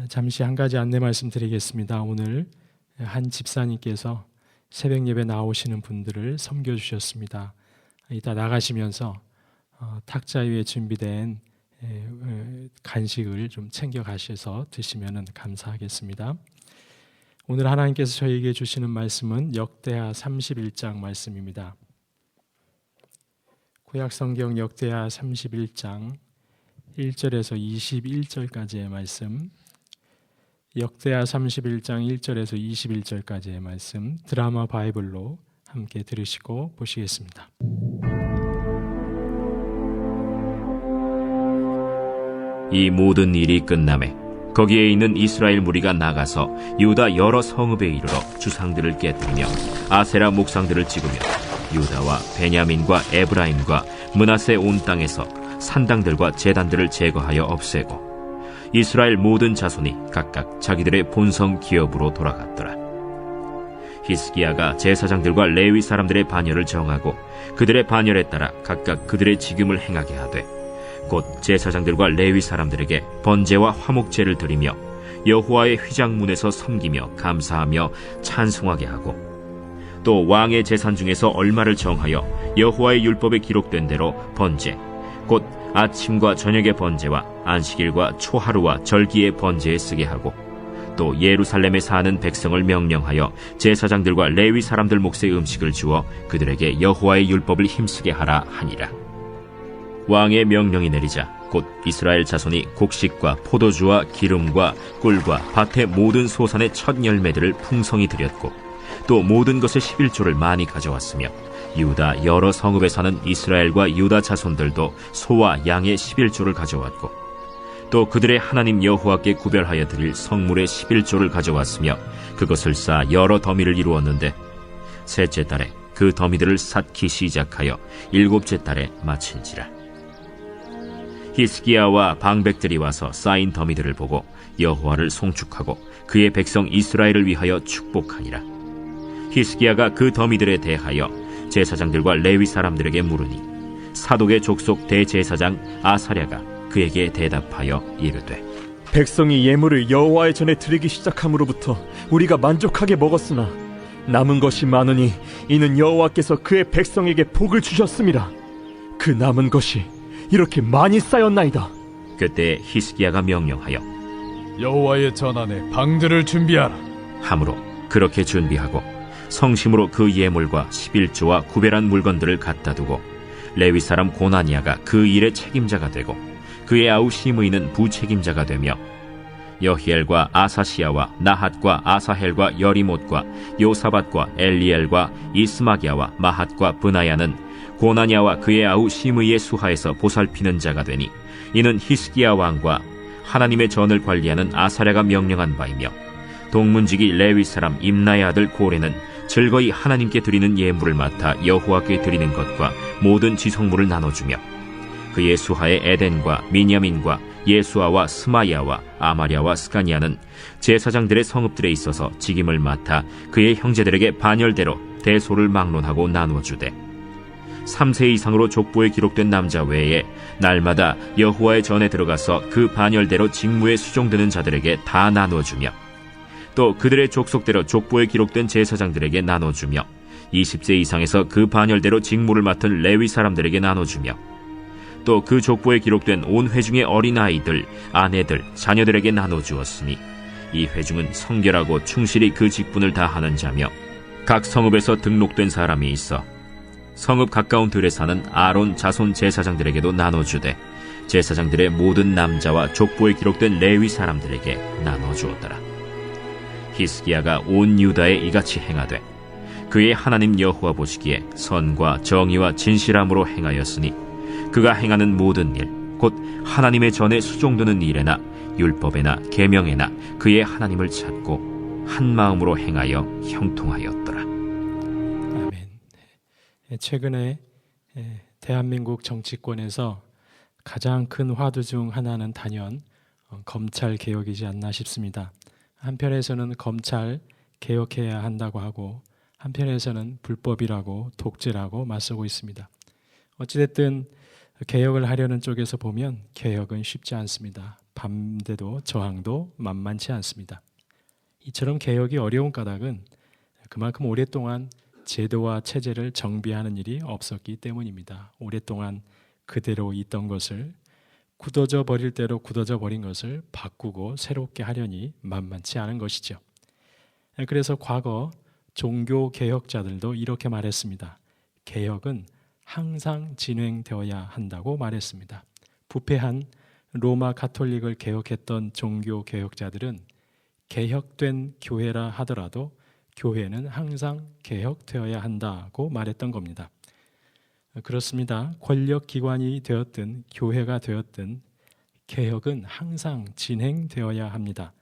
잠시 한 가지 안내 말씀드리겠습니다. 오늘 한 집사님께서 새벽 예배 나오시는 분들을 섬겨주셨습니다. 이따 나가시면서 탁자 위에 준비된 간식을 좀 챙겨 가셔서 드시면 감사하겠습니다. 오늘 하나님께서 저에게 주시는 말씀은 역대하 31장 말씀입니다. 구약성경 역대하 31장 1절에서 21절까지의 말씀, 역대하 31장 1절에서 21절까지의 말씀 드라마 바이블로 함께 들으시고 보시겠습니다. 이 모든 일이 끝나매 거기에 있는 이스라엘 무리가 나가서 유다 여러 성읍에 이르러 주상들을 깨뜨리며 아세라 목상들을 찍으며 유다와 베냐민과 에브라임과 므낫세 온 땅에서 산당들과 제단들을 제거하여 없애고 이스라엘 모든 자손이 각각 자기들의 본성 기업으로 돌아갔더라. 히스기야가 제사장들과 레위 사람들의 반열을 정하고 그들의 반열에 따라 각각 그들의 직임을 행하게 하되 곧 제사장들과 레위 사람들에게 번제와 화목제를 드리며 여호와의 휘장문에서 섬기며 감사하며 찬송하게 하고 또 왕의 제산 중에서 얼마를 정하여 여호와의 율법에 기록된 대로 번제 곧 아침과 저녁의 번제와 안식일과 초하루와 절기의 번제에 쓰게 하고 또 예루살렘에 사는 백성을 명령하여 제사장들과 레위 사람들 몫의 음식을 주어 그들에게 여호와의 율법을 힘쓰게 하라 하니라. 왕의 명령이 내리자 곧 이스라엘 자손이 곡식과 포도주와 기름과 꿀과 밭의 모든 소산의 첫 열매들을 풍성히 드렸고 또 모든 것의 11조를 많이 가져왔으며 유다 여러 성읍에 사는 이스라엘과 유다 자손들도 소와 양의 11조를 가져왔고 또 그들의 하나님 여호와께 구별하여 드릴 성물의 11조를 가져왔으며 그것을 쌓아 여러 더미를 이루었는데 셋째 달에 그 더미들을 쌓기 시작하여 일곱째 달에 마친지라. 히스기야와 방백들이 와서 쌓인 더미들을 보고 여호와를 송축하고 그의 백성 이스라엘을 위하여 축복하니라. 히스기야가 그 더미들에 대하여 제사장들과 레위 사람들에게 물으니 사독의 족속 대제사장 아사랴가 그에게 대답하여 이르되 백성이 예물을 여호와의 전에 드리기 시작함으로부터 우리가 만족하게 먹었으나 남은 것이 많으니 이는 여호와께서 그의 백성에게 복을 주셨습니다. 그 남은 것이 이렇게 많이 쌓였나이다. 그때 히스기야가 명령하여 여호와의 전안에 방들을 준비하라 함으로 그렇게 준비하고 성심으로 그 예물과 11조와 구별한 물건들을 갖다 두고 레위 사람 고나니아가 그 일의 책임자가 되고 그의 아우 시므이는 부책임자가 되며 여히엘과 아사시야와 나핫과 아사헬과 여리못과 요사밧과 엘리엘과 이스마기야와 마핫과 브나야는 고나니아와 그의 아우 시므이의 수하에서 보살피는 자가 되니 이는 히스기야 왕과 하나님의 전을 관리하는 아사랴가 명령한 바이며 동문지기 레위 사람 임나의 아들 고레는 즐거이 하나님께 드리는 예물을 맡아 여호와께 드리는 것과 모든 지성물을 나눠주며 그의 수하의 에덴과 미냐민과 예수아와 스마야와 아마랴와 스가니아는 제사장들의 성읍들에 있어서 직임을 맡아 그의 형제들에게 반열대로 대소를 막론하고 나누어주되 3세 이상으로 족보에 기록된 남자 외에 날마다 여호와의 전에 들어가서 그 반열대로 직무에 수종드는 자들에게 다 나누어주며 또 그들의 족속대로 족보에 기록된 제사장들에게 나눠주며 20세 이상에서 그 반열대로 직무를 맡은 레위 사람들에게 나눠주며 또 그 족보에 기록된 온 회중의 어린아이들, 아내들, 자녀들에게 나눠주었으니 이 회중은 성결하고 충실히 그 직분을 다하는 자며 각 성읍에서 등록된 사람이 있어 성읍 가까운 들에 사는 아론 자손 제사장들에게도 나눠주되 제사장들의 모든 남자와 족보에 기록된 레위 사람들에게 나눠주었더라. 히스기야가 온 유다에 이같이 행하되 그의 하나님 여호와 보시기에 선과 정의와 진실함으로 행하였으니 그가 행하는 모든 일 곧 하나님의 전에 수종드는 일에나 율법에나 계명에나 그의 하나님을 찾고 한 마음으로 행하여 형통하였더라. 아멘. 최근에 대한민국 정치권에서 가장 큰 화두 중 하나는 단연 검찰 개혁이지 않나 싶습니다. 한편에서는 검찰 개혁해야 한다고 하고 한편에서는 불법이라고 독재라고 맞서고 있습니다. 어찌됐든 개혁을 하려는 쪽에서 보면 개혁은 쉽지 않습니다. 밤새도 저항도 만만치 않습니다. 이처럼 개혁이 어려운 까닭은 그만큼 오랫동안 제도와 체제를 정비하는 일이 없었기 때문입니다. 오랫동안 그대로 있던 것을 굳어져 버릴 대로 굳어져 버린 것을 바꾸고 새롭게 하려니 만만치 않은 것이죠. 그래서 과거 종교 개혁자들도 이렇게 말했습니다. 개혁은 항상 진행되어야 한다고 말했습니다. 부패한 로마 가톨릭을 개혁했던 종교 개혁자들은 개혁된 교회라 하더라도 교회는 항상 개혁되어야 한다고 말했던 겁니다. 그렇습니다. 권력기관이 되었든 교회가 되었든 개혁은 항상 진행되어야 합니다.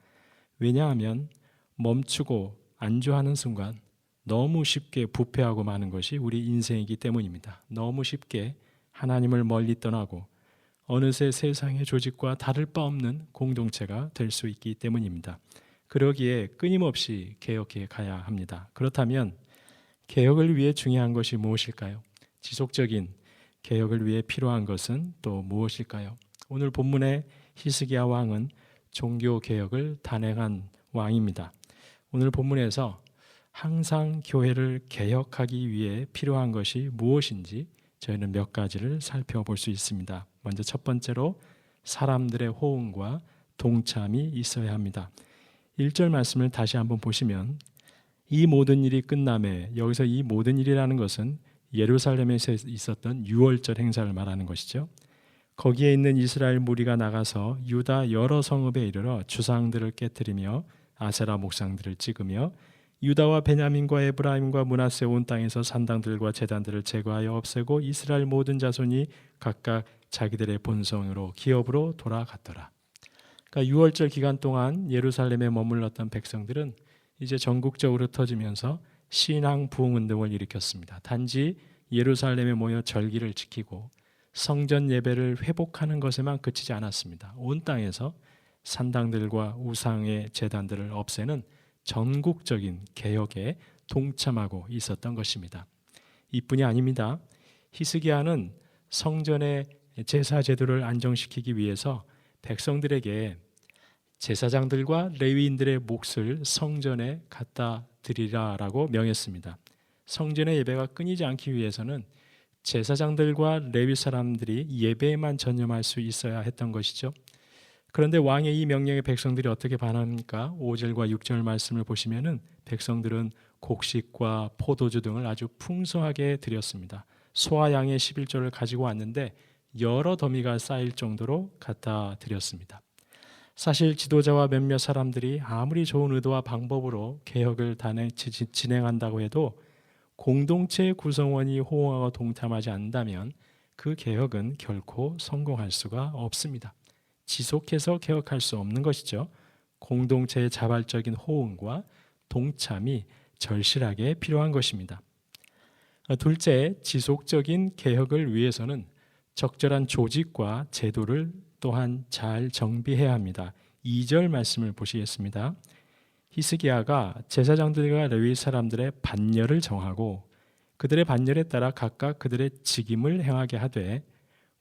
왜냐하면 멈추고 안주하는 순간 너무 쉽게 부패하고 마는 것이 우리 인생이기 때문입니다. 너무 쉽게 하나님을 멀리 떠나고 어느새 세상의 조직과 다를 바 없는 공동체가 될 수 있기 때문입니다. 그러기에 끊임없이 개혁해 가야 합니다. 그렇다면 개혁을 위해 중요한 것이 무엇일까요? 지속적인 개혁을 위해 필요한 것은 또 무엇일까요? 오늘 본문의 히스기야 왕은 종교 개혁을 단행한 왕입니다. 오늘 본문에서 항상 교회를 개혁하기 위해 필요한 것이 무엇인지 저희는 몇 가지를 살펴볼 수 있습니다. 먼저 첫 번째로 사람들의 호응과 동참이 있어야 합니다. 1절 말씀을 다시 한번 보시면 이 모든 일이 끝남에, 여기서 이 모든 일이라는 것은 예루살렘에서 있었던 유월절 행사를 말하는 것이죠. 거기에 있는 이스라엘 무리가 나가서 유다 여러 성읍에 이르러 주상들을 깨뜨리며 아세라 목상들을 찍으며 유다와 베냐민과 에브라임과 므낫세 온 땅에서 산당들과 제단들을 제거하여 없애고 이스라엘 모든 자손이 각각 자기들의 본성으로 기업으로 돌아갔더라. 그러니까 유월절 기간 동안 예루살렘에 머물렀던 백성들은 이제 전국적으로 흩어지면서 신앙 부흥 운동을 일으켰습니다. 단지 예루살렘에 모여 절기를 지키고 성전 예배를 회복하는 것에만 그치지 않았습니다. 온 땅에서 산당들과 우상의 제단들을 없애는 전국적인 개혁에 동참하고 있었던 것입니다. 이뿐이 아닙니다. 히스기야는 성전의 제사 제도를 안정시키기 위해서 백성들에게 제사장들과 레위인들의 몫을 성전에 갖다 드리라라고 명했습니다. 성전의 예배가 끊이지 않기 위해서는 제사장들과 레위 사람들이 예배에만 전념할 수 있어야 했던 것이죠. 그런데 왕의 이 명령에 백성들이 어떻게 반합니까? 5절과 6절 말씀을 보시면은 백성들은 곡식과 포도주 등을 아주 풍성하게 드렸습니다. 소와 양의 11조를 가지고 왔는데 여러 더미가 쌓일 정도로 갖다 드렸습니다. 사실 지도자와 몇몇 사람들이 아무리 좋은 의도와 방법으로 개혁을 진행한다고 해도 공동체 구성원이 호응하고 동참하지 않는다면 그 개혁은 결코 성공할 수가 없습니다. 지속해서 개혁할 수 없는 것이죠. 공동체의 자발적인 호응과 동참이 절실하게 필요한 것입니다. 둘째, 지속적인 개혁을 위해서는 적절한 조직과 제도를 또한 잘 정비해야 합니다. 2절 말씀을 보시겠습니다. 히스기야가 제사장들과 레위 사람들의 반열을 정하고 그들의 반열에 따라 각각 그들의 직임을 행하게 하되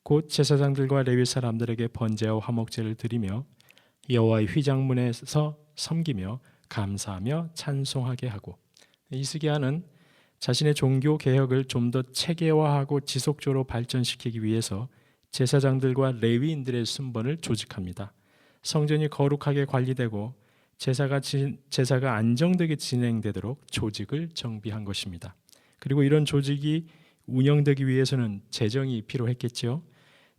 곧 제사장들과 레위 사람들에게 번제와 화목제를 드리며 여호와의 휘장문에서 섬기며 감사하며 찬송하게 하고, 히스기야는 자신의 종교 개혁을 좀 더 체계화하고 지속적으로 발전시키기 위해서 제사장들과 레위인들의 순번을 조직합니다. 성전이 거룩하게 관리되고 제사가 안정되게 진행되도록 조직을 정비한 것입니다. 그리고 이런 조직이 운영되기 위해서는 재정이 필요했겠죠.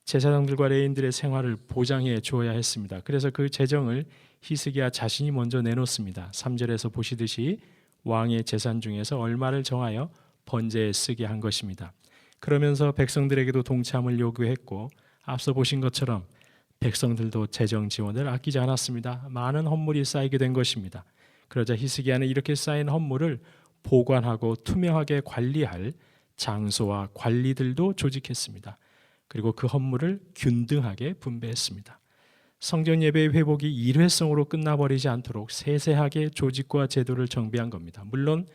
제사장들과 레위인들의 생활을 보장해 주어야 했습니다. 그래서 그 재정을 히스기야 자신이 먼저 내놓습니다. 3절에서 보시듯이 왕의 재산 중에서 얼마를 정하여 번제에 쓰게 한 것입니다. 그러면서 백성들에게도 동참을 요구했고 앞서 보신 것처럼 백성들도 재정 지원을 아끼지 않았습니다. 많은 헌물이 쌓이게 된 것입니다. 그러자 히스기야는 이렇게 쌓인 헌물을 보관하고 투명하게 관리할 장소와 관리들도 조직했습니다. 그리고 그 헌물을 균등하게 분배했습니다. 성전 예배의 회복이 일회성으로 끝나버리지 않도록 세세하게 조직과 제도를 정비한 겁니다. 물론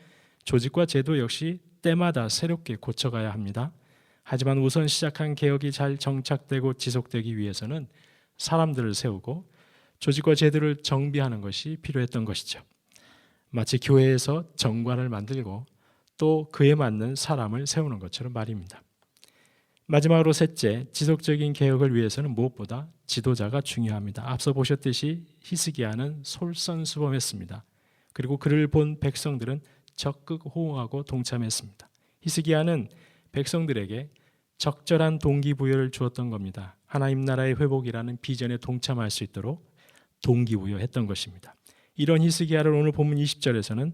조직과 제도 역시 때마다 새롭게 고쳐가야 합니다. 하지만 우선 시작한 개혁이 잘 정착되고 지속되기 위해서는 사람들을 세우고 조직과 제도를 정비하는 것이 필요했던 것이죠. 마치 교회에서 정관을 만들고 또 그에 맞는 사람을 세우는 것처럼 말입니다. 마지막으로 셋째, 지속적인 개혁을 위해서는 무엇보다 지도자가 중요합니다. 앞서 보셨듯이 히스기야는 솔선수범했습니다. 그리고 그를 본 백성들은 적극 호응하고 동참했습니다. 히스기야는 백성들에게 적절한 동기부여를 주었던 겁니다. 하나님 나라의 회복이라는 비전에 동참할 수 있도록 동기부여했던 것입니다. 이런 히스기야를 오늘 본문 20절에서는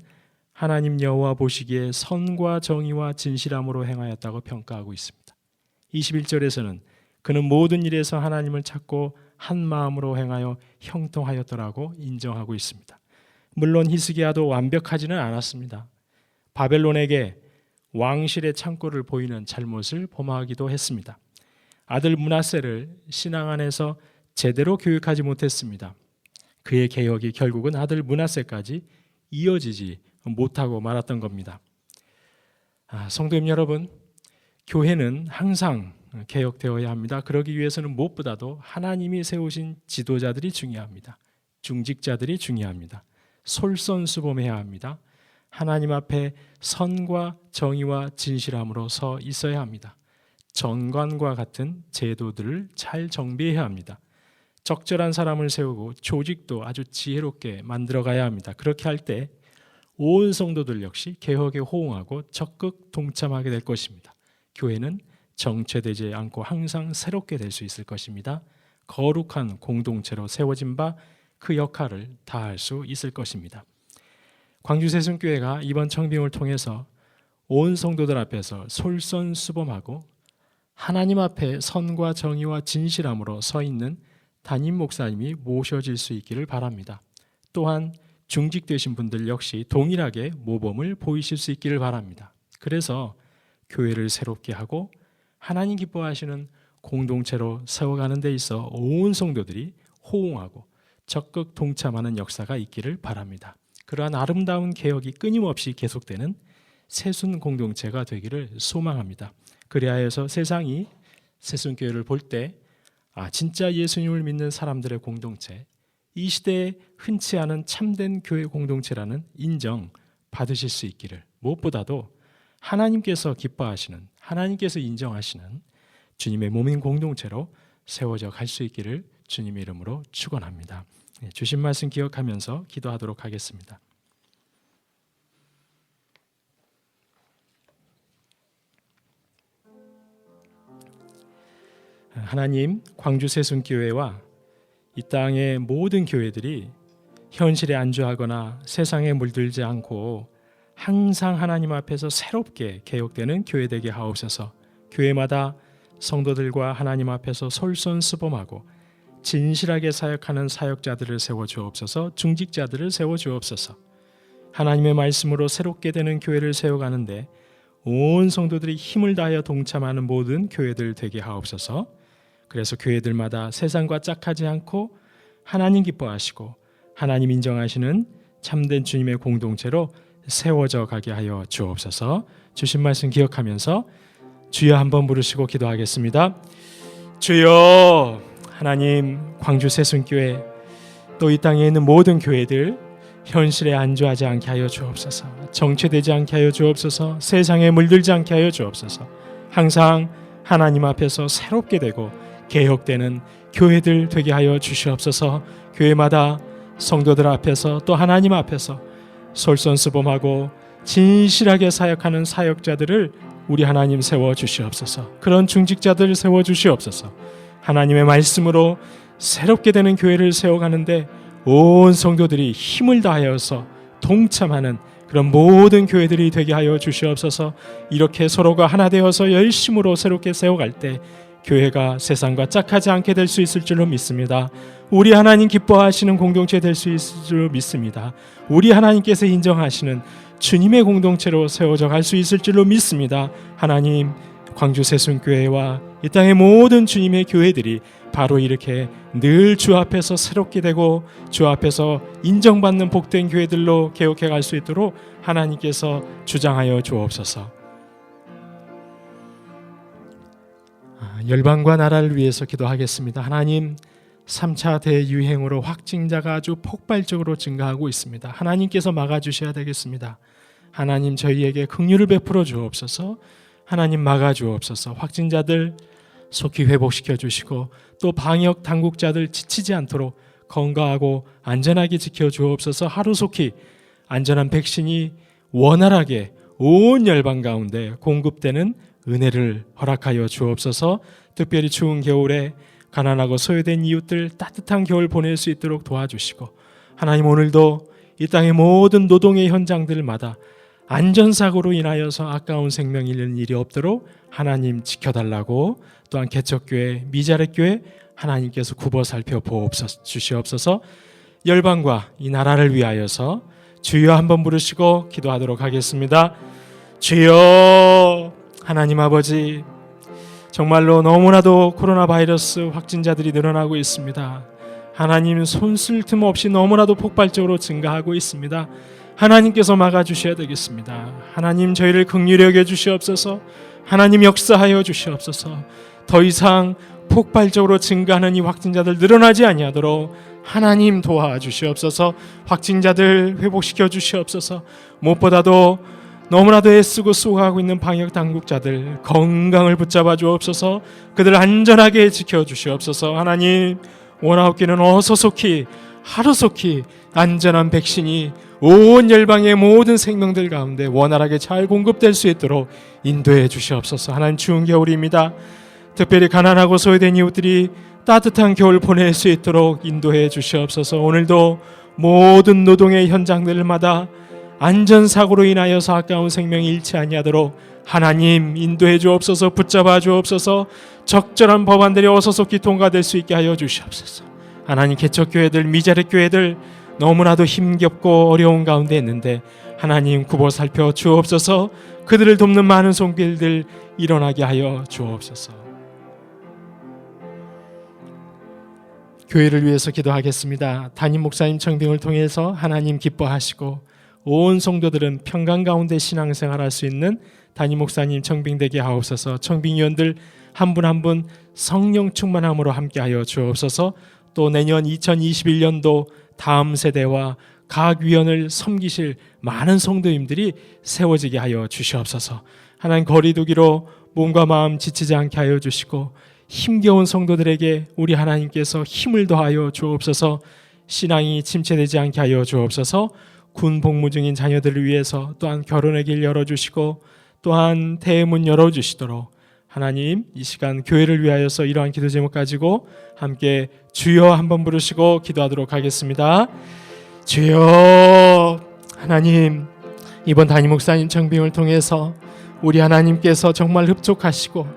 하나님 여호와 보시기에 선과 정의와 진실함으로 행하였다고 평가하고 있습니다. 21절에서는 그는 모든 일에서 하나님을 찾고 한 마음으로 행하여 형통하였더라고 인정하고 있습니다. 물론 히스기야도 완벽하지는 않았습니다. 바벨론에게 왕실의 창고를 보이는 잘못을 범하기도 했습니다. 아들 므낫세를 신앙 안에서 제대로 교육하지 못했습니다. 그의 개혁이 결국은 아들 므낫세까지 이어지지 못하고 말았던 겁니다. 성도님 여러분, 교회는 항상 개혁되어야 합니다. 그러기 위해서는 무엇보다도 하나님이 세우신 지도자들이 중요합니다. 중직자들이 중요합니다. 솔선수범해야 합니다. 하나님 앞에 선과 정의와 진실함으로 서 있어야 합니다. 정관과 같은 제도들을 잘 정비해야 합니다. 적절한 사람을 세우고 조직도 아주 지혜롭게 만들어가야 합니다. 그렇게 할 때 온 성도들 역시 개혁에 호응하고 적극 동참하게 될 것입니다. 교회는 정체되지 않고 항상 새롭게 될 수 있을 것입니다. 거룩한 공동체로 세워진 바 그 역할을 다할 수 있을 것입니다. 광주세순교회가 이번 청빙을 통해서 온 성도들 앞에서 솔선수범하고 하나님 앞에 선과 정의와 진실함으로 서 있는 담임 목사님이 모셔질 수 있기를 바랍니다. 또한 중직되신 분들 역시 동일하게 모범을 보이실 수 있기를 바랍니다. 그래서 교회를 새롭게 하고 하나님 기뻐하시는 공동체로 세워가는 데 있어 온 성도들이 호응하고 적극 동참하는 역사가 있기를 바랍니다. 그러한 아름다운 개혁이 끊임없이 계속되는 세순 공동체가 되기를 소망합니다. 그리하여서 세상이 세순교회를 볼 때 진짜 예수님을 믿는 사람들의 공동체, 이 시대에 흔치 않은 참된 교회 공동체라는 인정 받으실 수 있기를, 무엇보다도 하나님께서 기뻐하시는, 하나님께서 인정하시는 주님의 몸인 공동체로 세워져 갈 수 있기를 주님의 이름으로 축원합니다. 주신 말씀 기억하면서 기도하도록 하겠습니다. 하나님, 광주 세순교회와 이 땅의 모든 교회들이 현실에 안주하거나 세상에 물들지 않고 항상 하나님 앞에서 새롭게 개혁되는 교회 되게 하옵소서. 교회마다 성도들과 하나님 앞에서 솔선수범하고 진실하게 사역하는 사역자들을 세워주옵소서. 중직자들을 세워주옵소서. 하나님의 말씀으로 새롭게 되는 교회를 세워가는데 온 성도들이 힘을 다하여 동참하는 모든 교회들 되게 하옵소서. 그래서 교회들마다 세상과 짝하지 않고 하나님 기뻐하시고 하나님 인정하시는 참된 주님의 공동체로 세워져 가게 하여 주옵소서. 주신 말씀 기억하면서 주여 한번 부르시고 기도하겠습니다. 주여, 하나님, 광주 세순교회 또 이 땅에 있는 모든 교회들 현실에 안주하지 않게 하여 주옵소서. 정체되지 않게 하여 주옵소서. 세상에 물들지 않게 하여 주옵소서. 항상 하나님 앞에서 새롭게 되고 개혁되는 교회들 되게 하여 주시옵소서. 교회마다 성도들 앞에서 또 하나님 앞에서 솔선수범하고 진실하게 사역하는 사역자들을 우리 하나님 세워 주시옵소서. 그런 중직자들을 세워 주시옵소서. 하나님의 말씀으로 새롭게 되는 교회를 세워가는데 온 성도들이 힘을 다하여서 동참하는 그런 모든 교회들이 되게 하여 주시옵소서. 이렇게 서로가 하나 되어서 열심으로 새롭게 세워갈 때 교회가 세상과 짝하지 않게 될 수 있을 줄로 믿습니다. 우리 하나님 기뻐하시는 공동체 될 수 있을 줄로 믿습니다. 우리 하나님께서 인정하시는 주님의 공동체로 세워져 갈 수 있을 줄로 믿습니다. 하나님, 광주 세순교회와 이 땅의 모든 주님의 교회들이 바로 이렇게 늘 주 앞에서 새롭게 되고 주 앞에서 인정받는 복된 교회들로 개혁해 갈 수 있도록 하나님께서 주장하여 주옵소서. 열방과 나라를 위해서 기도하겠습니다. 하나님, 3차 대유행으로 확진자가 아주 폭발적으로 증가하고 있습니다. 하나님께서 막아주셔야 되겠습니다. 하나님, 저희에게 긍휼을 베풀어 주옵소서. 하나님, 막아주옵소서. 확진자들 속히 회복시켜 주시고 또 방역 당국자들 지치지 않도록 건강하고 안전하게 지켜 주옵소서. 하루속히 안전한 백신이 원활하게 온 열방 가운데 공급되는 은혜를 허락하여 주옵소서. 특별히 추운 겨울에 가난하고 소외된 이웃들 따뜻한 겨울 보낼 수 있도록 도와주시고, 하나님, 오늘도 이 땅의 모든 노동의 현장들마다 안전사고로 인하여서 아까운 생명 잃는 일이 없도록 하나님 지켜달라고, 또한 개척교회, 미자렛교회 하나님께서 굽어 살펴 주시옵소서. 열방과 이 나라를 위하여서 주여 한번 부르시고 기도하도록 하겠습니다. 주여. 하나님 아버지, 정말로 너무나도 코로나 바이러스 확진자들이 늘어나고 있습니다. 하나님, 손쓸 틈 없이 너무나도 폭발적으로 증가하고 있습니다. 하나님께서 막아주셔야 되겠습니다. 하나님, 저희를 긍휼히 여겨 주시옵소서. 하나님, 역사하여 주시옵소서. 더 이상 폭발적으로 증가하는 이 확진자들 늘어나지 아니하도록 하나님 도와주시옵소서. 확진자들 회복시켜 주시옵소서. 무엇보다도 너무나도 애쓰고 수고하고 있는 방역 당국자들 건강을 붙잡아 주옵소서. 그들 안전하게 지켜 주시옵소서. 하나님, 원하옵기는 어서 속히 하루속히 안전한 백신이 온 열방의 모든 생명들 가운데 원활하게 잘 공급될 수 있도록 인도해 주시옵소서. 하나님, 추운 겨울입니다. 특별히 가난하고 소외된 이웃들이 따뜻한 겨울 보낼 수 있도록 인도해 주시옵소서. 오늘도 모든 노동의 현장들마다 안전사고로 인하여서 아까운 생명이 잃지 아니하도록 하나님 인도해 주옵소서. 붙잡아 주옵소서. 적절한 법안들이 어서 속히 통과될 수 있게 하여 주시옵소서. 하나님, 개척교회들, 미자렛교회들 너무나도 힘겹고 어려운 가운데 있는데 하나님 굽어 살펴 주옵소서. 그들을 돕는 많은 손길들 일어나게 하여 주옵소서. 교회를 위해서 기도하겠습니다. 담임 목사님 청빙을 통해서 하나님 기뻐하시고 온 성도들은 평강 가운데 신앙생활할 수 있는 담임 목사님 청빙되게 하옵소서. 청빙위원들 한 분 한 분 성령 충만함으로 함께하여 주옵소서. 또 내년 2021년도 다음 세대와 각 위원을 섬기실 많은 성도님들이 세워지게 하여 주시옵소서. 하나님, 거리두기로 몸과 마음 지치지 않게 하여 주시고 힘겨운 성도들에게 우리 하나님께서 힘을 더하여 주옵소서. 신앙이 침체되지 않게 하여 주옵소서. 군 복무 중인 자녀들을 위해서 또한 결혼의 길 열어주시고 또한 대문 열어주시도록 하나님, 이 시간 교회를 위하여서 이러한 기도 제목 가지고 함께 주여 한번 부르시고 기도하도록 하겠습니다. 주여. 하나님, 이번 담임 목사님 청빙을 통해서 우리 하나님께서 정말 흡족하시고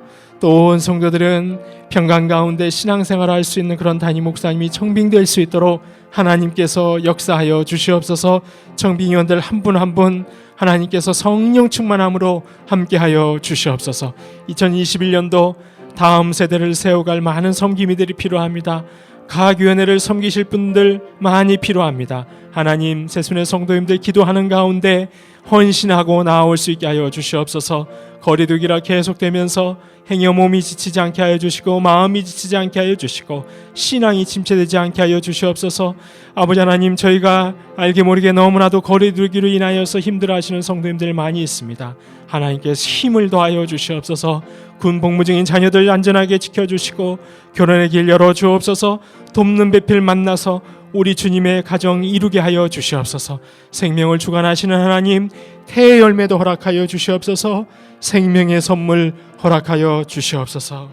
또 온 성도들은 평강 가운데 신앙생활을 할 수 있는 그런 담임 목사님이 청빙될 수 있도록 하나님께서 역사하여 주시옵소서. 청빙위원들 한 분 한 분 하나님께서 성령 충만함으로 함께하여 주시옵소서. 2021년도 다음 세대를 세워갈 많은 섬김이들이 필요합니다. 각 위원회를 섬기실 분들 많이 필요합니다. 하나님, 새순의 성도님들 기도하는 가운데 헌신하고 나아올 수 있게 하여 주시옵소서. 거리두기라 계속되면서 행여 몸이 지치지 않게 하여 주시고 마음이 지치지 않게 하여 주시고 신앙이 침체되지 않게 하여 주시옵소서. 아버지 하나님, 저희가 알게 모르게 너무나도 거리두기로 인하여서 힘들어하시는 성도님들 많이 있습니다. 하나님께서 힘을 더하여 주시옵소서. 군 복무 중인 자녀들 안전하게 지켜주시고 결혼의 길 열어주옵소서. 돕는 배필 만나서 우리 주님의 가정 이루게 하여 주시옵소서. 생명을 주관하시는 하나님, 태의 열매도 허락하여 주시옵소서. 생명의 선물 허락하여 주시옵소서.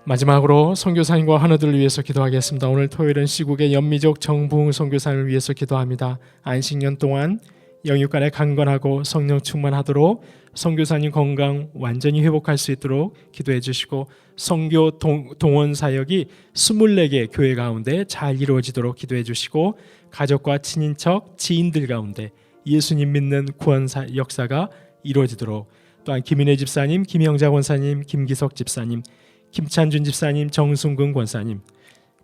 마지막으로 선교사님과 환우들을 위해서 기도하겠습니다. 오늘 토요일은 시국의 연미족 정부흥 선교사님을 위해서 기도합니다. 안식년 동안 영육간에 강건하고 성령 충만하도록 선교사님 건강 완전히 회복할 수 있도록 기도해 주시고 선교 동원 사역이 24개 교회 가운데 잘 이루어지도록 기도해 주시고 가족과 친인척, 지인들 가운데 예수님 믿는 구원 역사가 이루어지도록 또한 김인혜 집사님, 김영자 권사님, 김기석 집사님, 김찬준 집사님, 정순근 권사님,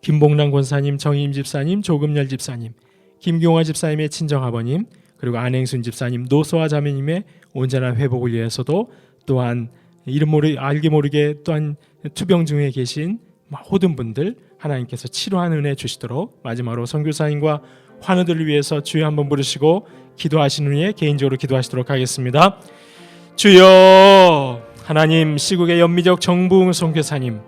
김봉란 권사님, 정임 집사님, 조금열 집사님, 김경화 집사님의 친정아버님, 그리고 안행순 집사님, 노소아 자매님의 온전한 회복을 위해서도 또한 알게 모르게 또한 투병 중에 계신 모든 분들 하나님께서 치료하는 은혜 주시도록 마지막으로 선교사님과 환우들을 위해서 주여 한번 부르시고 기도하시는 후에 개인적으로 기도하시도록 하겠습니다. 주여, 하나님, 시국의 연미적 정부 선교사님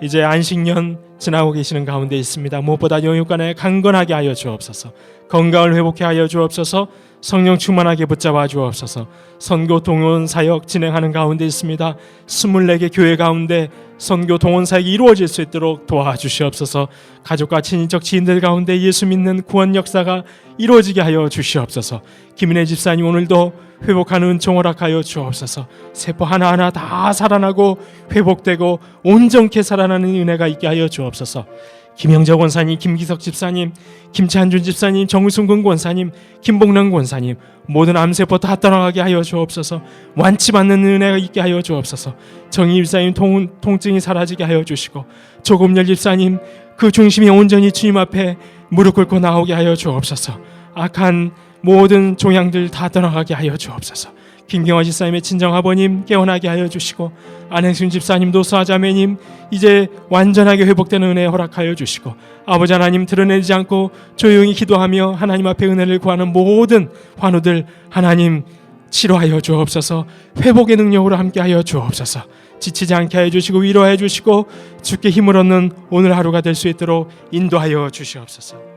이제 안식년 지나고 계시는 가운데 있습니다. 무엇보다 영육간에 강건하게 하여 주옵소서. 건강을 회복해 하여 주옵소서. 성령 충만하게 붙잡아 주옵소서. 선교 동원 사역 진행하는 가운데 있습니다. 24개 교회 가운데 선교 동원 사역이 이루어질 수 있도록 도와주시옵소서. 가족과 친인척 지인들 가운데 예수 믿는 구원 역사가 이루어지게 하여 주시옵소서. 김인혜 집사님 오늘도 회복하는 은총 허락하여 주옵소서. 세포 하나하나 다 살아나고 회복되고 온전케 살아나는 은혜가 있게 하여 주옵소서. 김영재 권사님, 김기석 집사님, 김찬준 집사님, 정순근 권사님, 김봉남 권사님 모든 암세포 다 떠나가게 하여 주옵소서. 완치 받는 은혜가 있게 하여 주옵소서. 정희 집사님 통증이 사라지게 하여 주시고 조금열 집사님 그 중심이 온전히 주님 앞에 무릎 꿇고 나오게 하여 주옵소서. 악한 모든 종양들 다 떠나가게 하여 주옵소서. 김경화 집사님의 친정아버님 깨어나게 하여 주시고 안행순 집사님도 수아자매님 이제 완전하게 회복되는 은혜 허락하여 주시고 아버지 하나님 드러내지 않고 조용히 기도하며 하나님 앞에 은혜를 구하는 모든 환우들 하나님 치료하여 주옵소서. 회복의 능력으로 함께하여 주옵소서. 지치지 않게 하여 주시고 위로하여 주시고 주께 힘을 얻는 오늘 하루가 될 수 있도록 인도하여 주시옵소서.